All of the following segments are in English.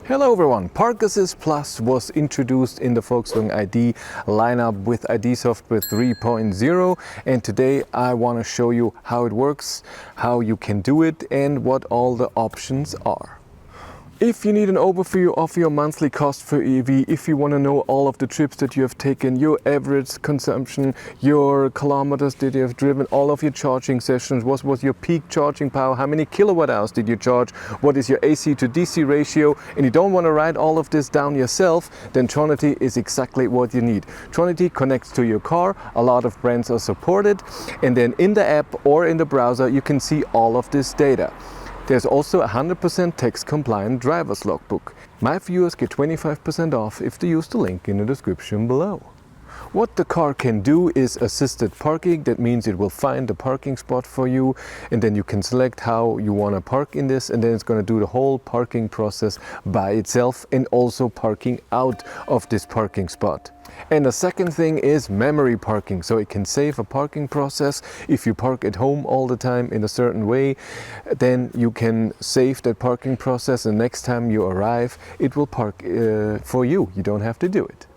Hello everyone, Park Assist Plus was introduced in the Volkswagen ID lineup with ID software 3.0, and today I want to show you how it works, how you can do it and what all the options are. If you need an overview of your monthly cost for EV, if you want to know all of the trips that you have taken, your average consumption, your kilometers that you have driven, all of your charging sessions, what was your peak charging power, how many kilowatt hours did you charge, what is your AC to DC ratio, and you don't want to write all of this down yourself, then Tronity is exactly what you need. Tronity connects to your car, a lot of brands are supported, and then in the app or in the browser you can see all of this data. There's also a 100% tax-compliant driver's logbook. My viewers get 25% off if they use the link in the description below. What the car can do is assisted parking. That means it will find a parking spot for you, and then you can select how you want to park in this, and then it's going to do the whole parking process by itself and also parking out of this parking spot. And the second thing is memory parking, so it can save a parking process. If you park at home all the time in a certain way, then you can save that parking process, and next time you arrive it will park for you. You don't have to do it.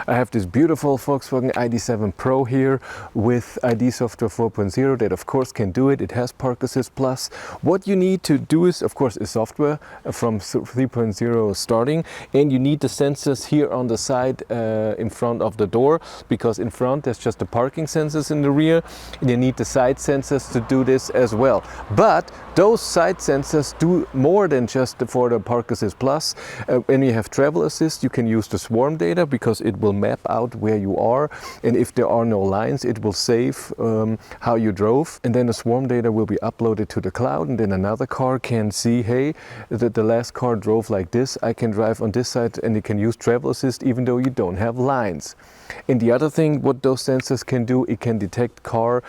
I have this beautiful Volkswagen ID.7 Pro here with ID software 4.0 that of course can do it. It has Park Assist Plus. What you need to do is of course is software from 3.0 starting, and you need the sensors here on the side in front of the door, because in front there's just the parking sensors in the rear, and you need the side sensors to do this as well. But those side sensors do more than just for the Park Assist Plus. When you have travel assist, you can use the swarm data, because it will map out where you are, and if there are no lines it will save how you drove, and then the swarm data will be uploaded to the cloud, and then another car can see, hey, the last car drove like this, I can drive on this side, and it can use travel assist even though you don't have lines. And the other thing what those sensors can do, it can detect car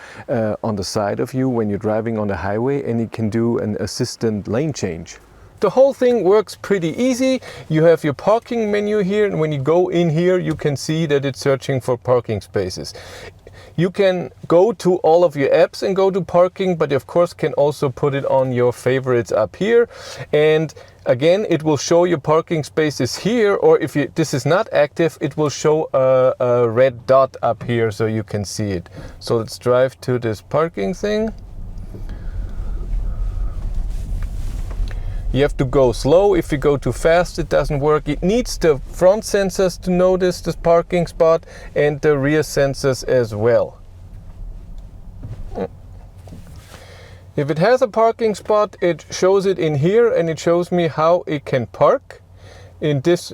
on the side of you when you're driving on the highway, and it can do an assistant lane change. The whole thing works pretty easy. You have your parking menu here, and when you go in here you can see that it's searching for parking spaces. You can go to all of your apps and go to parking, but you of course can also put it on your favorites up here, and again it will show your parking spaces here, or if this is not active it will show a red dot up here so you can see it. So let's drive to this parking thing. You have to go slow. If you go too fast it doesn't work. It needs the front sensors to notice this parking spot and the rear sensors as well. If it has a parking spot it shows it in here, and it shows me how it can park. In this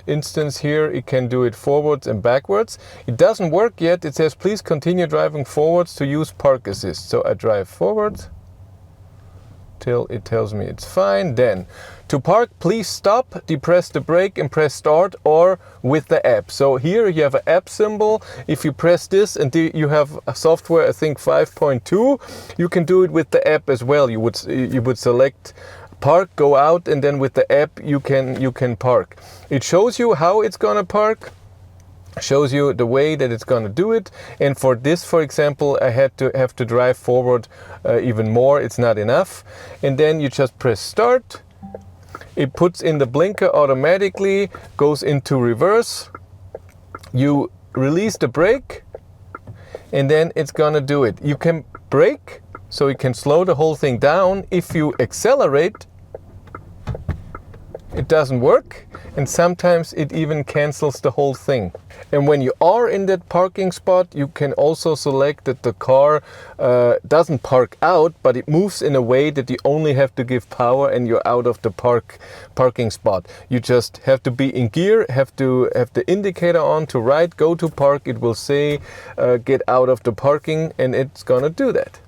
instance here it can do it forwards and backwards. It doesn't work yet. It says please continue driving forwards to use Park Assist. So I drive forwards till it tells me it's fine. Then to park, please stop, depress the brake and press start, or with the app. So here you have an app symbol. If you press this and you have a software, I think 5.2, you can do it with the app as well. You would select park, go out, and then with the app you can park. It shows you how it's gonna park, shows you the way that it's going to do it. And for this, for example, I have to drive forward even more. It's not enough. And then you just press start. It puts in the blinker automatically, goes into reverse. You release the brake, and then it's going to do it. You can brake, so you can slow the whole thing down. If you accelerate, it doesn't work, and sometimes it even cancels the whole thing. And when you are in that parking spot, you can also select that the car doesn't park out, but it moves in a way that you only have to give power and you're out of the parking spot. You just have to be in gear, have to have the indicator on to right, go to park. It will say get out of the parking, and it's gonna do that.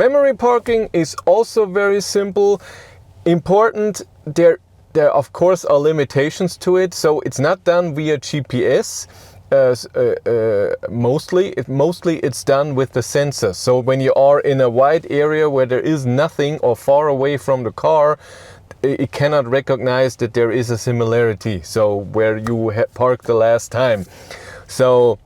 Memory parking is also very simple. Important, there of course are limitations to it, so it's not done via GPS. Mostly it's done with the sensor. So when you are in a wide area where there is nothing or far away from the car, it cannot recognize that there is a similarity, so where you parked the last time. So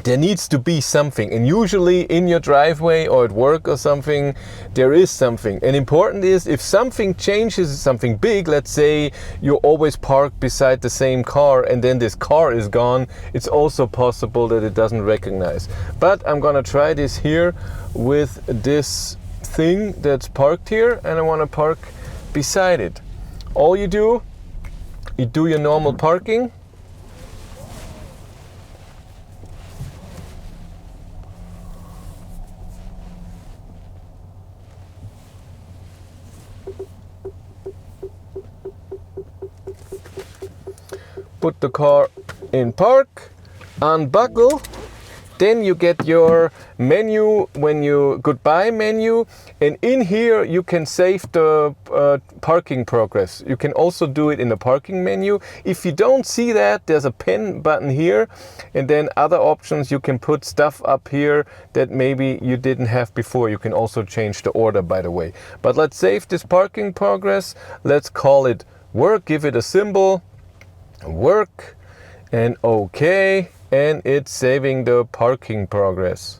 there needs to be something, and usually in your driveway or at work or something, there is something. And important is, if something changes, something big, let's say you always park beside the same car and then this car is gone, it's also possible that it doesn't recognize. But I'm gonna try this here with this thing that's parked here, and I want to park beside it. All you do your normal parking. Put the car in park, unbuckle, then you get your menu, goodbye menu, and in here you can save the parking progress. You can also do it in the parking menu. If you don't see that, there's a pen button here, and then other options, you can put stuff up here that maybe you didn't have before. You can also change the order, by the way. But let's save this parking progress. Let's call it work, give it a symbol, work, and OK, and it's saving the parking progress.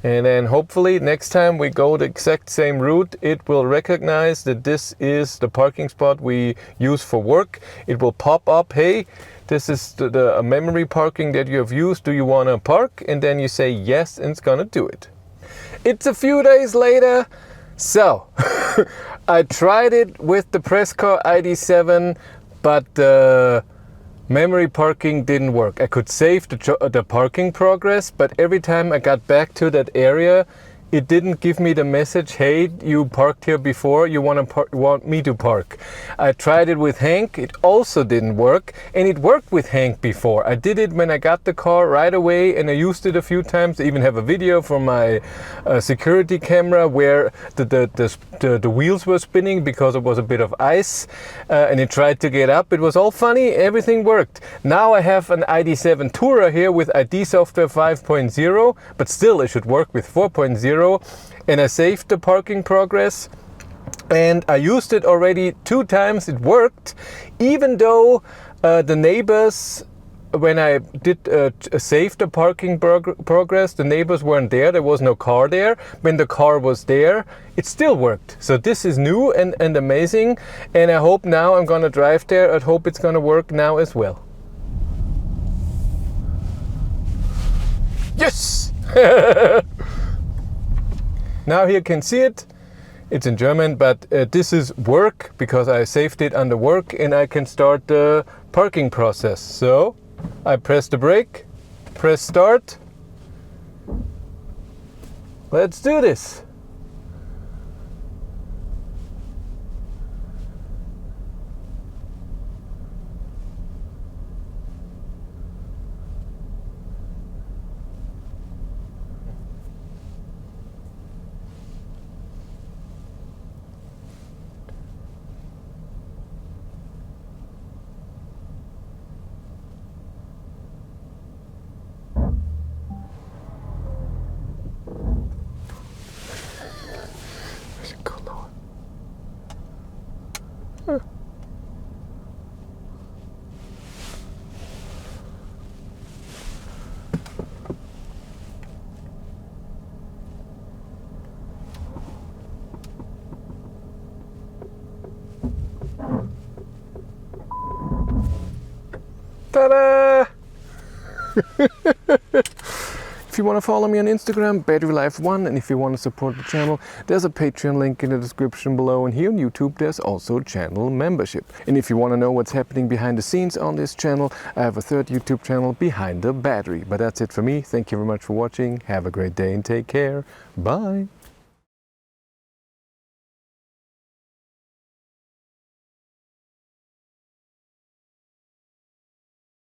And then hopefully next time we go the exact same route, it will recognize that this is the parking spot we use for work. It will pop up, hey, this is the memory parking that you have used, do you want to park? And then you say yes, and it's gonna do it. It's a few days later, so I tried it with the press car ID.3, but the memory parking didn't work. I could save the parking progress, but every time I got back to that area, it didn't give me the message, hey, you parked here before, you want me to park. I tried it with Hank, it also didn't work, and it worked with Hank before. I did it when I got the car right away, and I used it a few times. I even have a video from my security camera where the wheels were spinning because it was a bit of ice, and it tried to get up. It was all funny, everything worked. Now I have an ID.7 Tourer here with ID software 5.0, but still it should work with 4.0. And I saved the parking progress, and I used it already 2 times. It worked, even though the neighbors, when I did save the parking progress, the neighbors weren't there. There was no car there. When the car was there, it still worked. So this is new and amazing, and I hope now I'm gonna drive there. I hope it's gonna work now as well. Yes! Now here you can see it. It's in German, but this is work because I saved it under work, and I can start the parking process. So I press the brake, press start. Let's do this. Ta-da! If you want to follow me on Instagram, BatteryLife1, and if you want to support the channel, there's a Patreon link in the description below, and here on YouTube there's also channel membership. And if you want to know what's happening behind the scenes on this channel, I have a third YouTube channel, Behind the Battery. But that's it for me. Thank you very much for watching. Have a great day and take care. Bye!